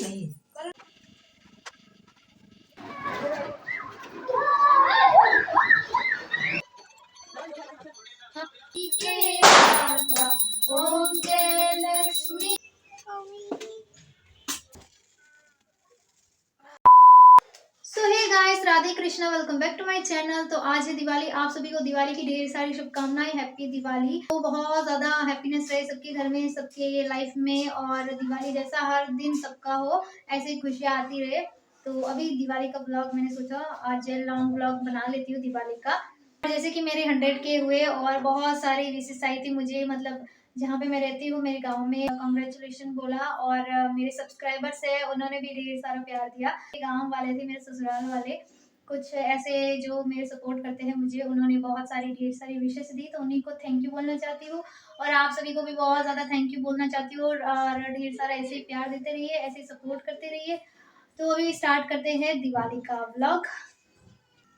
ओम जय Lakshmi. So hey guys, Radhe Krishna, welcome back to my channel. तो आज है दिवाली। आप सभी को दिवाली की ढेर सारी शुभकामनाएं। हैप्पी दिवाली। तो बहुत ज्यादा हैप्पीनेस रहे सबके घर में, सबके लाइफ में, और दिवाली जैसा हर दिन सबका हो, ऐसे खुशियां आती रहे। तो अभी दिवाली का ब्लॉग मैंने सोचा आज लॉन्ग ब्लॉग बना लेती हूँ दिवाली का। जैसे कि मेरे 100K हुए और बहुत सारी विशेष आई थी मुझे, मतलब जहाँ पे मैं रहती हूँ मेरे गांव में कॉन्ग्रेचुलेशन बोला, और मेरे सब्सक्राइबर्स है उन्होंने भी ढेर सारा प्यार दिया। गांव वाले थे, मेरे ससुराल वाले, कुछ ऐसे जो मेरे सपोर्ट करते हैं मुझे, उन्होंने बहुत सारी ढेर सारी विशेष दी, तो उन्हीं को थैंक यू बोलना चाहती हूँ। और आप सभी को भी बहुत ज़्यादा थैंक यू बोलना चाहती हूँ, और ढेर सारा ऐसे ही प्यार देते रहिए, ऐसे ही सपोर्ट करते रहिए। तो अभी स्टार्ट करते हैं दिवाली का व्लॉग।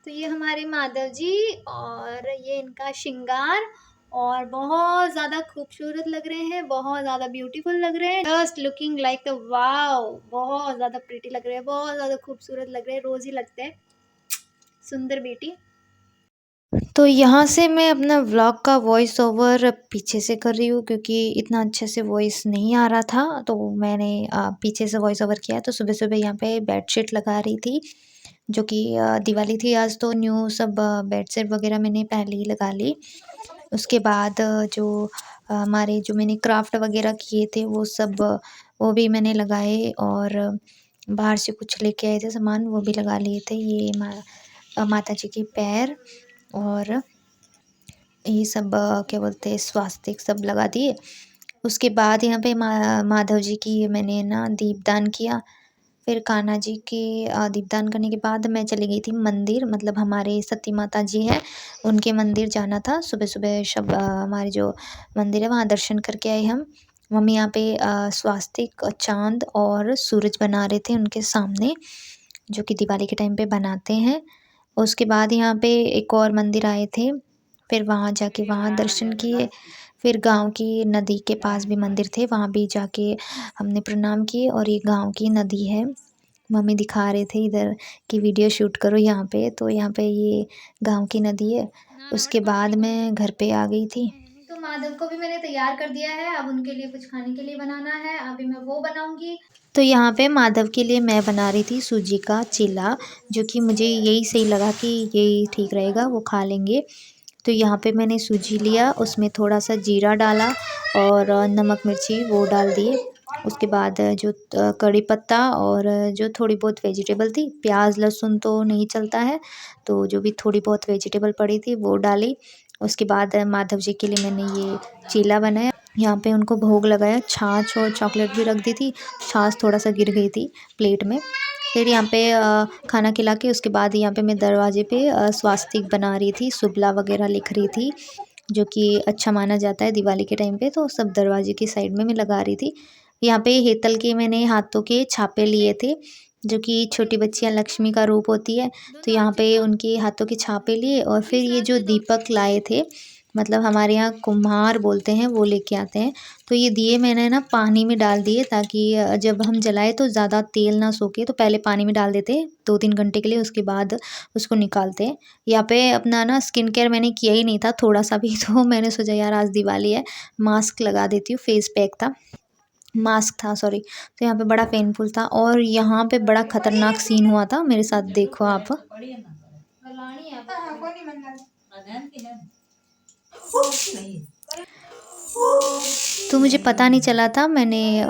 तो ये हमारे माधव जी, और ये इनका श्रृंगार, और बहुत ज़्यादा खूबसूरत लग रहे हैं, बहुत ज़्यादा ब्यूटीफुल लग रहे हैं। जस्ट लुकिंग लाइक वाओ, बहुत ज़्यादा प्रिटी लग रहे हैं, बहुत ज़्यादा खूबसूरत लग रहे हैं, रोज़ ही लगते हैं सुंदर बेटी। तो यहाँ से मैं अपना व्लॉग का वॉइस ओवर पीछे से कर रही हूँ, क्योंकि इतना अच्छे से वॉइस नहीं आ रहा था, तो मैंने पीछे से वॉइस ओवर किया। तो सुबह सुबह यहाँ पे बेडशीट लगा रही थी, जो कि दिवाली थी आज, तो न्यू सब बेडशीट वगैरह मैंने पहले ही लगा ली। उसके बाद जो हमारे जो मैंने क्राफ्ट वगैरह किए थे वो सब वो भी मैंने लगाए, और बाहर से कुछ लेके आए थे सामान, वो भी लगा लिए थे। ये माता जी के पैर, और ये सब क्या बोलते हैं, स्वास्तिक सब लगा दिए। उसके बाद यहाँ पे माधव जी की मैंने ना दीपदान किया। फिर कान्हा जी के दीपदान करने के बाद मैं चली गई थी मंदिर, मतलब हमारे सती माता जी हैं उनके मंदिर जाना था। सुबह सुबह सब हमारे जो मंदिर है वहाँ दर्शन करके आए हम। मम्मी यहाँ पे स्वास्तिक चाँद और सूरज बना रहे थे उनके सामने, जो कि दिवाली के टाइम पे बनाते हैं। उसके बाद यहाँ पे एक और मंदिर आए थे, फिर वहाँ जाके वहाँ दर्शन किए। फिर गांव की नदी के पास भी मंदिर थे, वहाँ भी जाके हमने प्रणाम किए। और ये गांव की नदी है, मम्मी दिखा रहे थे इधर कि वीडियो शूट करो यहाँ पे, तो यहाँ पे ये गांव की नदी है। उसके बाद मैं घर पे आ गई थी। तो माधव को भी मैंने तैयार कर दिया है, अब उनके लिए कुछ खाने के लिए बनाना है, अभी मैं वो बनाऊंगी। तो यहाँ पे माधव के लिए मैं बना रही थी सूजी का चीला, जो कि मुझे यही सही लगा कि यही ठीक रहेगा, वो खा लेंगे। तो यहाँ पे मैंने सूजी लिया, उसमें थोड़ा सा जीरा डाला और नमक मिर्ची वो डाल दिए। उसके बाद जो कड़ी पत्ता और जो थोड़ी बहुत वेजिटेबल थी, प्याज लहसुन तो नहीं चलता है, तो जो भी थोड़ी बहुत वेजिटेबल पड़ी थी वो डाली। उसके बाद माधव जी के लिए मैंने ये चीला बनाया। यहाँ पे उनको भोग लगाया, छाछ और चॉकलेट भी रख दी थी, छाछ थोड़ा सा गिर गई थी प्लेट में। फिर यहाँ पे खाना खिला के उसके बाद यहाँ पे मैं दरवाजे पे स्वास्तिक बना रही थी, शुभला वगैरह लिख रही थी, जो कि अच्छा माना जाता है दिवाली के टाइम पे, तो सब दरवाजे की साइड में मैं लगा रही थी। यहाँ पे हेतल के मैंने हाथों के छापे लिए थे, जो कि छोटी बच्चियाँ लक्ष्मी का रूप होती है, तो यहाँ पे उनके हाथों के छापे लिए। और फिर ये जो दीपक लाए थे, मतलब हमारे यहाँ कुम्हार बोलते हैं, वो लेके आते हैं। तो ये दिए मैंने ना पानी में डाल दिए, ताकि जब हम जलाए तो ज़्यादा तेल ना सोखे, तो पहले पानी में डाल देते 2-3 घंटे के लिए, उसके बाद उसको निकालते हैं। यहाँ पे अपना ना स्किन केयर मैंने किया ही नहीं था थोड़ा सा भी, तो मैंने सोचा यार आज दिवाली है, मास्क लगा देती हूँ। फेस पैक था, मास्क था सॉरी। तो यहाँ पे बड़ा पेनफुल था, और यहाँ पे बड़ा खतरनाक सीन हुआ था मेरे साथ, देखो आप। तो मुझे पता नहीं चला था, मैंने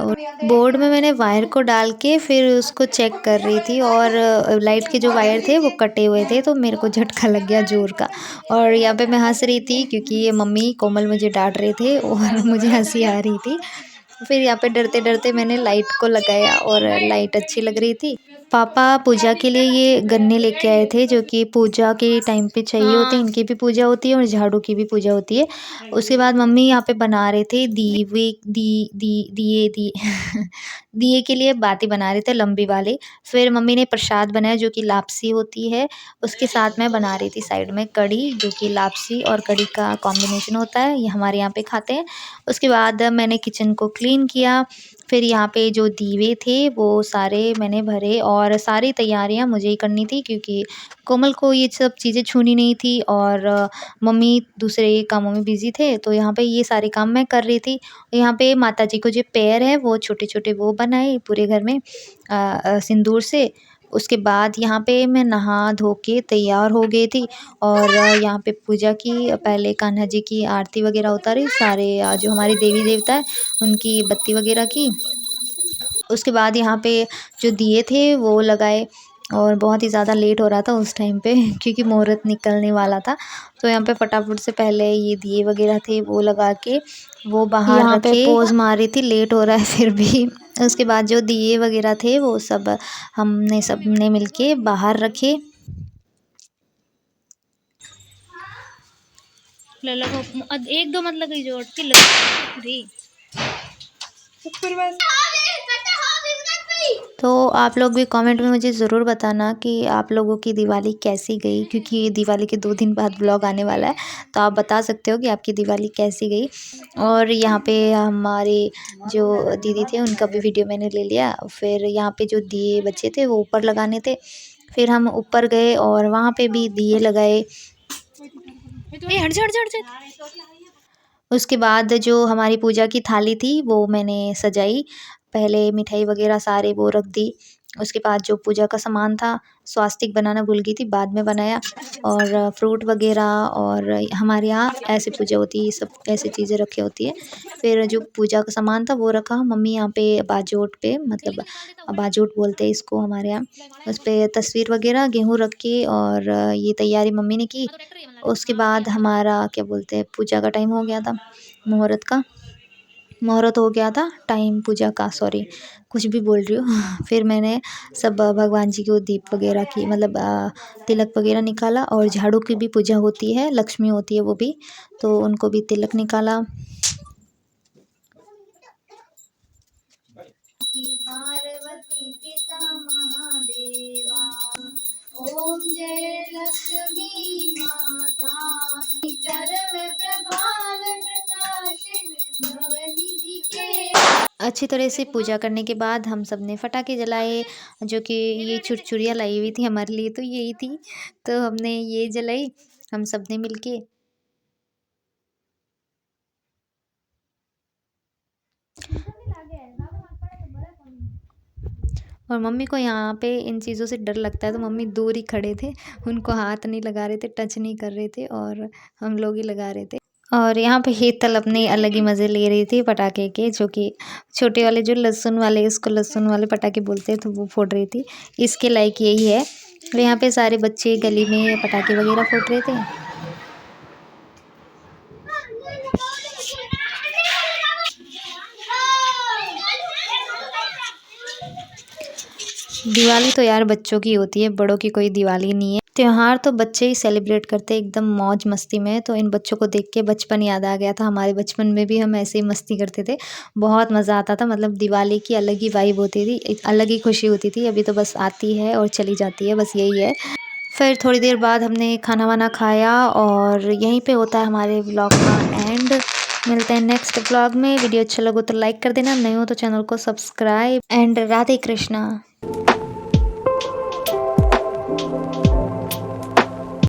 बोर्ड में मैंने वायर को डाल के फिर उसको चेक कर रही थी, और लाइट के जो वायर थे वो कटे हुए थे, तो मेरे को झटका लग गया जोर का। और यहाँ पे मैं हंस रही थी, क्योंकि ये मम्मी कोमल मुझे डांट रहे थे और मुझे हंसी आ रही थी। फिर यहाँ पे डरते डरते मैंने लाइट को लगाया, और लाइट अच्छी लग रही थी। पापा पूजा के लिए ये गन्ने लेके आए थे, जो कि पूजा के टाइम पे चाहिए होते हैं, इनकी भी पूजा होती है और झाड़ू की भी पूजा होती है। उसके बाद मम्मी यहाँ पे बना रहे थे दीवे दी दी दिए दी दिए के लिए बाती बना रहे थे लंबी वाले। फिर मम्मी ने प्रसाद बनाया, जो कि लापसी होती है, उसके साथ मैं बना रही थी साइड में कढ़ी, जो कि लापसी और कढ़ी का कॉम्बिनेशन होता है, ये हमारे यहाँ पे खाते हैं। उसके बाद मैंने किचन को क्लीन क्लीन किया। फिर यहाँ पे जो दीवे थे वो सारे मैंने भरे और सारी तैयारियाँ मुझे ही करनी थी क्योंकि कोमल को ये सब चीज़ें छूनी नहीं थी और मम्मी दूसरे कामों में बिज़ी थे, तो यहाँ पे ये सारे काम मैं कर रही थी। यहाँ पे माता जी को जो पैर है वो छोटे-छोटे वो बनाए पूरे घर में सिंदूर से। उसके बाद यहाँ पे मैं नहा धो के तैयार हो गई थी और यहाँ पे पूजा की, पहले कान्हा जी की आरती वगैरह उतारी, सारे जो हमारे देवी-देवता हैं उनकी बत्ती वगैरह की। उसके बाद यहाँ पे जो दिए थे वो लगाए और बहुत ही ज़्यादा लेट हो रहा था उस टाइम पे क्योंकि मुहूर्त निकलने वाला था। तो यहाँ पे फटाफट से पहले ये दिए वगैरह थे वो लगा के वो बाहर यहाँ पे पोज़ मार रही थी, लेट हो रहा है फिर भी। उसके बाद जो दिए वगैरह थे वो सब हमने सबने मिलके बाहर रखे। एक दो मतलब जोड़ के तो आप लोग भी कमेंट में मुझे ज़रूर बताना कि आप लोगों की दिवाली कैसी गई, क्योंकि ये दिवाली के 2 दिन बाद व्लॉग आने वाला है, तो आप बता सकते हो कि आपकी दिवाली कैसी गई। और यहाँ पे हमारे जो दीदी थे उनका भी वीडियो मैंने ले लिया। फिर यहाँ पे जो दिए बचे थे वो ऊपर लगाने थे, फिर हम ऊपर गए और वहाँ पे भी दिए लगाए। उसके बाद जो हमारी पूजा की थाली थी वो मैंने सजाई। पहले मिठाई वगैरह सारे वो रख दी। उसके बाद जो पूजा का सामान था, स्वास्तिक बनाना भूल गई थी, बाद में बनाया। और फ्रूट वगैरह, और हमारे यहाँ ऐसे पूजा होती है, सब ऐसी चीज़ें रखी होती है। फिर जो पूजा का सामान था वो रखा। मम्मी यहाँ पे बाजोट पे, मतलब बाजोट बोलते हैं इसको हमारे यहाँ, उस पे तस्वीर वगैरह गेहूँ रख के और ये तैयारी मम्मी ने की। उसके बाद हमारा क्या बोलते हैं, पूजा का टाइम हो गया था, मुहूर्त हो गया था, टाइम पूजा का, सॉरी कुछ भी बोल रही हूँ। फिर मैंने सब भगवान जी को दीप वगैरह की, मतलब तिलक वगैरह निकाला। और झाड़ू की भी पूजा होती है, लक्ष्मी होती है वो भी, तो उनको भी तिलक निकाला। पार्वती पिता महादेवा, ओम जय लक्ष्मी माता, चरण प्रभाव प्रकाश भवनिधि के। अच्छी तरह से पूजा करने के बाद हम सब ने पटाखे जलाए, जो कि ये छुरछुरियाँ लाई हुई थी हमारे लिए, तो यही थी, तो हमने ये जलाई हम सब ने मिलके। और मम्मी को यहाँ पे इन चीज़ों से डर लगता है, तो मम्मी दूर ही खड़े थे, उनको हाथ नहीं लगा रहे थे, टच नहीं कर रहे थे, और हम लोग ही लगा रहे थे। और यहाँ पे शीतल अपने अलग ही मज़े ले रही थी पटाखे के, जो कि छोटे वाले जो लहसुन वाले, इसको लहसुन वाले पटाखे बोलते हैं, तो वो फोड़ रही थी, इसके लायक यही है। और यहाँ पे सारे बच्चे गली में पटाखे वगैरह फोड़ रहे थे। दिवाली तो यार बच्चों की होती है, बड़ों की कोई दिवाली नहीं है। त्योहार तो बच्चे ही सेलिब्रेट करते हैं एकदम मौज मस्ती में। तो इन बच्चों को देख के बचपन याद आ गया था, हमारे बचपन में भी हम ऐसे ही मस्ती करते थे, बहुत मज़ा आता था। मतलब दिवाली की अलग ही वाइब होती थी, एक अलग ही खुशी होती थी। अभी तो बस आती है और चली जाती है, बस यही है। फिर थोड़ी देर बाद हमने खाना वाना खाया और यहीं पे होता है हमारे व्लॉग का एंड। मिलते हैं नेक्स्ट व्लॉग में। वीडियो अच्छा लगे तो लाइक कर देना, नए हो तो चैनल को सब्सक्राइब। एंड राधे कृष्णा।